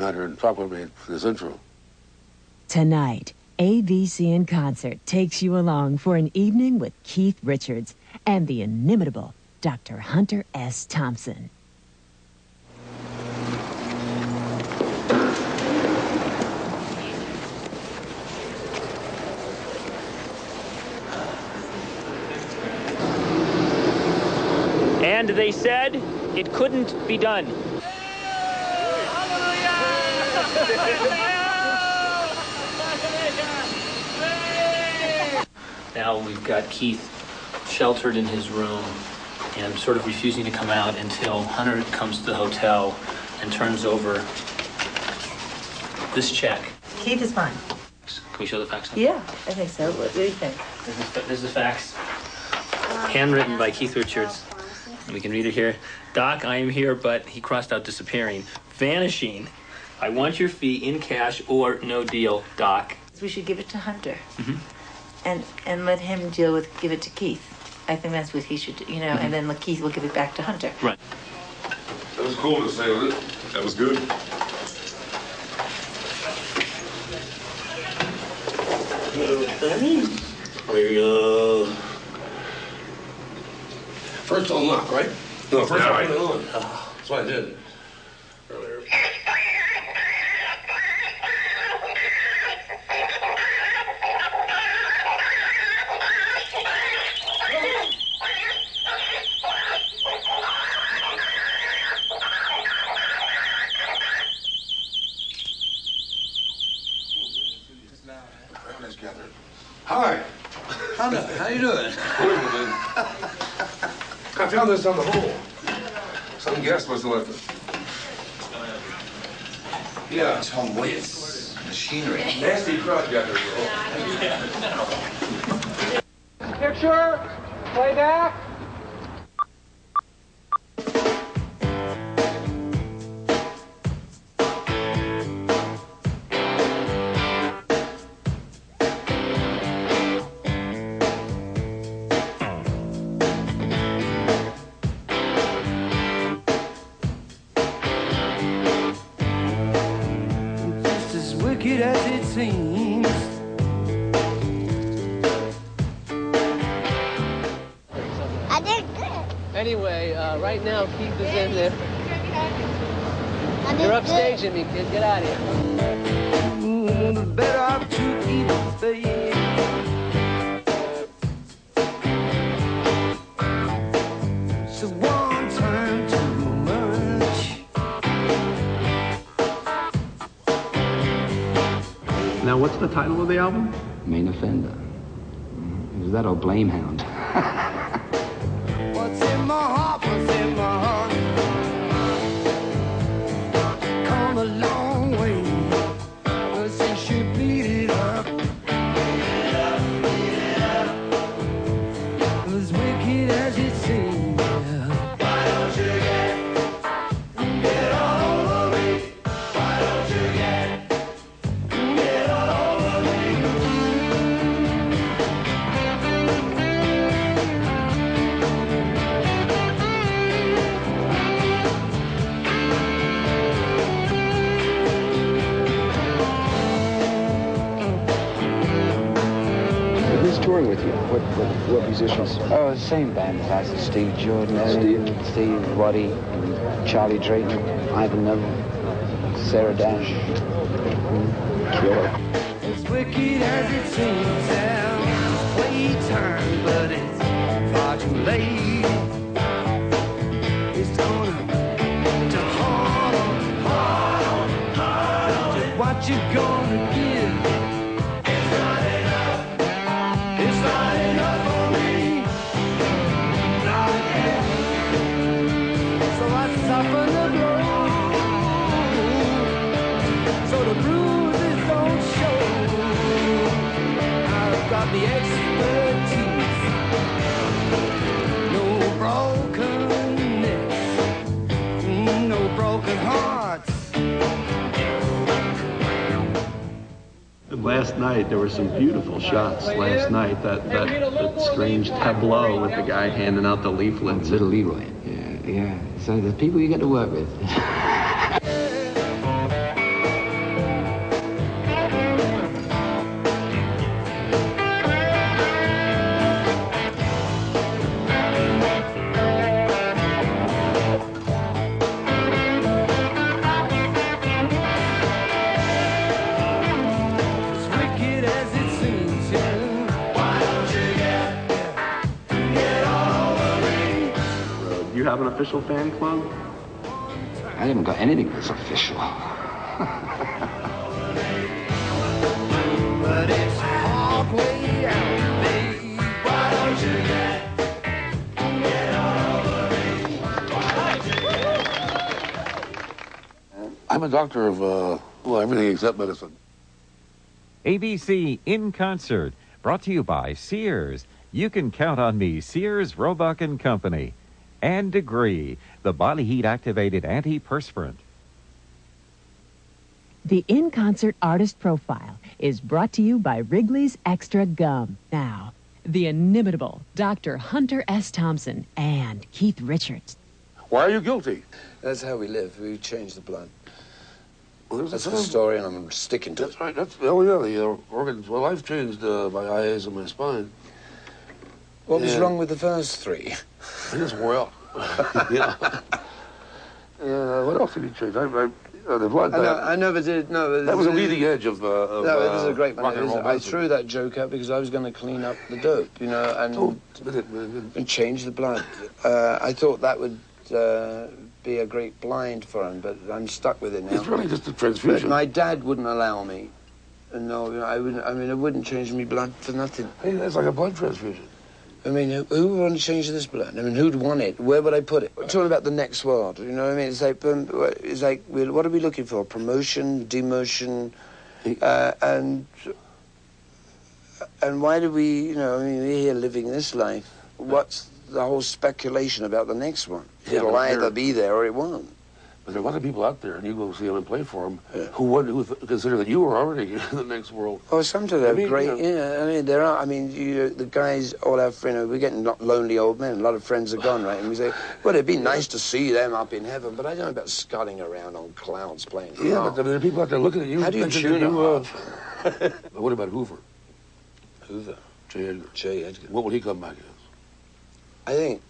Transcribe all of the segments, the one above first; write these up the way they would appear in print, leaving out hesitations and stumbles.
Hunter and talk with me for this intro. Tonight, ABC in Concert takes you along for an evening with Keith Richards and the inimitable Dr. Hunter S. Thompson. And they said it couldn't be done. Now we've got Keith sheltered in his room and sort of refusing to come out until Hunter comes to the hotel and turns over this check. Keith is fine. Can we show the fax? Yeah, I think so. What do you think? There's the fax. Handwritten by Keith Richards. We can read it here. Doc, I am here, but he crossed out disappearing. Vanishing. I want your fee in cash or no deal, Doc. We should give it to Hunter. And let him give it to Keith. I think that's what he should do, and then Keith will give it back to Hunter. Right. That was cool to say, was it? That was good. First unlock, right? No, first I put it on. That's what I did earlier. Hi. Hunter, how you doing? I found this on the hole. Some guest must have left it. Yeah. Tom Waits. Machinery. Nasty crowd gathered. Picture, playback. As it seems. I did good. Anyway, right now Keith is in there. I did You're good. upstaging me, kid. Get out of here. The better off to keep it fade. So one time too much. Now, what's the title of the album? Main Offender. It was that old Blame Hound. What's in my heart, what's in my heart? Come a long way since you beat it up. As wicked as it seems. Why don't you get all over me? Why don't you get all over me? Who's touring with you? What musicians? Oh, the same band as us. Steve Jordan, Steve Waddy, and Charlie Drayton, Ivan Neville, Sarah Dash. Killer. As wicked as it seems, now playtime, but it's far too late. It's gonna to hard on, just what you gonna give. It's not enough. It's not enough for me. Not yet. So I soften the blow. So the bruises don't show. I've got the expertise. No broken necks, no broken hearts. Last night, there were some beautiful shots last night. That strange tableau with the guy handing out the leaflets. Little Leroy. Yeah. So the people you get to work with. have an official fan club? I haven't got anything that's official. But it's halfway out, babe. Why don't you get all over me? Why don't you I'm a doctor of, well, everything except medicine. ABC in Concert, brought to you by Sears. You can count on me, Sears, Roebuck and Company. And Degree, the body heat activated antiperspirant. The In Concert Artist Profile is brought to you by Wrigley's Extra Gum. Now, the inimitable Dr. Hunter S. Thompson and Keith Richards. Why are you guilty? That's how we live. We change the blood. Well, That's the story, and I'm sticking to it. That's right. The organs. Well, I've changed my eyes and my spine. What was wrong with the first three? I just wore out. Yeah. What else did he change? The blood. I know, but that was a leading edge of no, it was a great rock and roll I medicine. threw that joke out because I was going to clean up the dope, and change the blood. I thought that would be a great blind for him, but I'm stuck with it now. It's really just a transfusion. But my dad wouldn't allow me. No, I wouldn't. I mean, it wouldn't change me blood for nothing. Hey, that's like a blood transfusion. I mean, who would want to change this blood? I mean, who'd want it? Where would I put it? We're talking about the next world, you know what I mean? It's like what are we looking for? Promotion, demotion, and why do we, we're here living this life. What's the whole speculation about the next one? Yeah, It'll either be there or it won't. But there are a lot of people out there, and you go see them and play for them, who consider that you were already in the next world. Oh, sometimes they're great. I mean, there are. I mean, the guys all have friends. We're getting lonely old men. A lot of friends are gone, right? And we say, well, it'd be nice to see them up in heaven, but I don't know about scudding around on clouds playing. Yeah, but there are people out there looking at you. How do you tune them up? But what about Hoover? Hoover? J. Edgar. J. Edgar. What would he come back as? I think,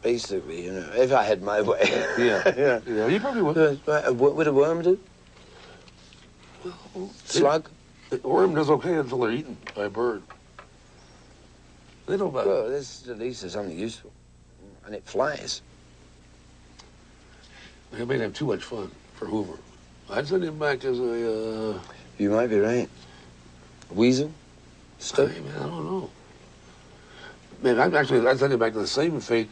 basically, if I had my way. Yeah. Yeah, you probably would. What would a worm do? Slug? A worm does okay until they're eaten by a bird. They know about Well, this at least is something useful. And it flies. They may have too much fun for Hoover. I'd send him back as a, You might be right. Weasel? Stuff? I don't know. Man, I'd send him back to the same fate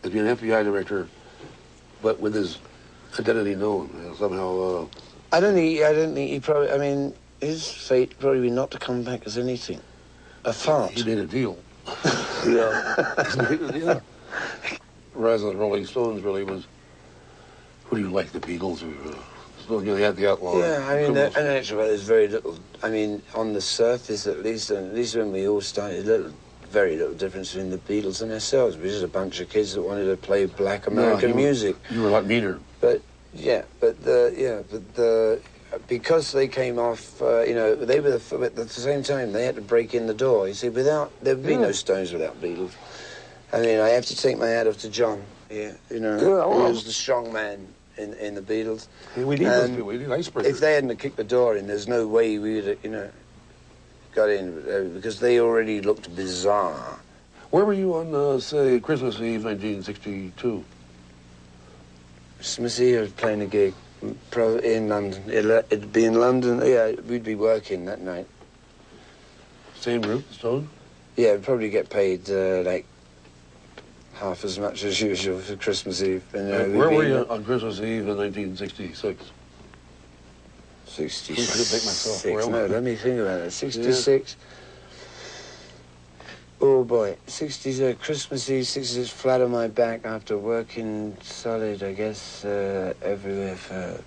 as being an FBI director, but with his identity known. Somehow, I don't think he probably, I mean, his fate would probably be not to come back as anything. A fart. he made a deal. Yeah. Rise of the Rolling Stones really was, who do you like, the Beatles or... they had the outlaw. Yeah, I mean, and actually, there's very little. I mean, on the surface, at least when we all started, very little difference between the Beatles and ourselves. We were just a bunch of kids that wanted to play black American music. You were a lot meaner. Because they came off, they were at the same time they had to break in the door. You see, there'd be no Stones without Beatles. I mean, I have to take my hat off to John. He was the strong man in the Beatles. Hey, we need those people. We need icebreakers. If they hadn't kicked the door in, there's no way we would, got in, because they already looked bizarre. Where were you on, say, Christmas Eve, 1962? Christmas Eve, I was playing a gig in London. It'd be in London. Yeah, we'd be working that night. Same group, Stone? Yeah, we'd probably get paid like half as much as usual for Christmas Eve. And, where were you on Christmas Eve in 1966? 66. No, let me think about it. 66. Yeah. Oh boy, 60s, Christmas Eve, 66, flat on my back after working solid, I guess, everywhere for,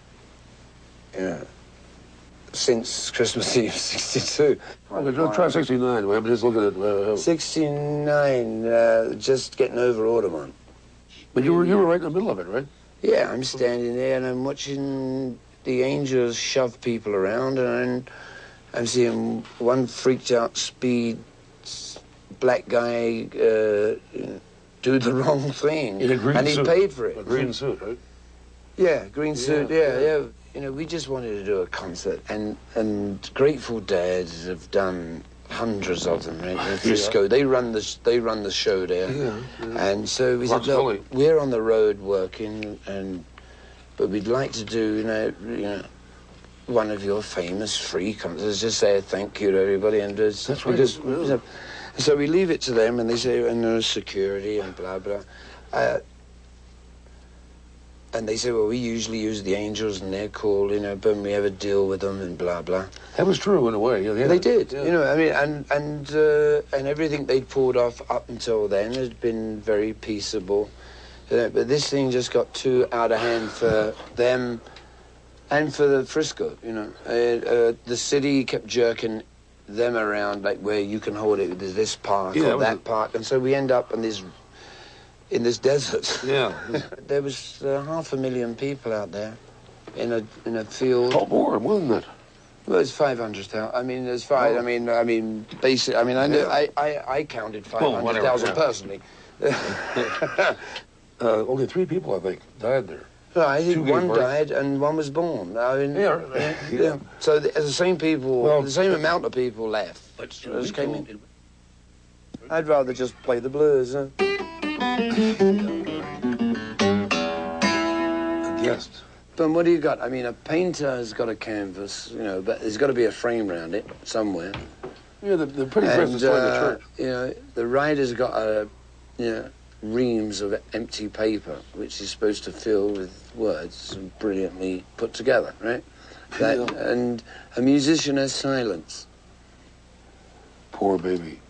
since Christmas Eve, 62. Try 69. I'm just looking at... 69, just getting over Audubon. But you were right in the middle of it, right? Yeah, I'm standing there and I'm watching the Angels shove people around, and I'm seeing one freaked out speed black guy do the wrong thing. In a green and suit. he paid for it. A green suit, right? Yeah, green suit, yeah. We just wanted to do a concert, and Grateful Dead have done hundreds of them, right? In Frisco, they run the show there. Yeah. And so we said, look, we're on the road working, but we'd like to do, you know, one of your famous free concerts. Just say thank you to everybody, and so we leave it to them, and they say, and there's security and blah blah. And they say, well, we usually use the Angels, and they're cool, you know, but we have a deal with them, and blah blah. That was true in a way. Yeah, they did, you know. I mean, and everything they'd pulled off up until then had been very peaceable, but this thing just got too out of hand for them, and for the Frisco, you know. The city kept jerking them around, like where you can hold it. There's this park or that park, and so we end up in this desert. Yeah. There was 500,000 people out there in a field. Oh, more than that. Well, it's 500,000. I mean, there's five. Oh. I mean, basically. I mean, I counted 500,000 personally. Only 3 people, I think, died there. No, I think one died and one was born. I mean, yeah. So the same people, the same amount of people left. But just came in. I'd rather just play the blues. Huh? Yes. But what do you got? I mean, a painter has got a canvas, you know, but there's got to be a frame around it somewhere. Yeah, the pretty first is going to church. You know, the writer's got reams of empty paper, which he's supposed to fill with words brilliantly put together, right? And a musician has silence. Poor baby.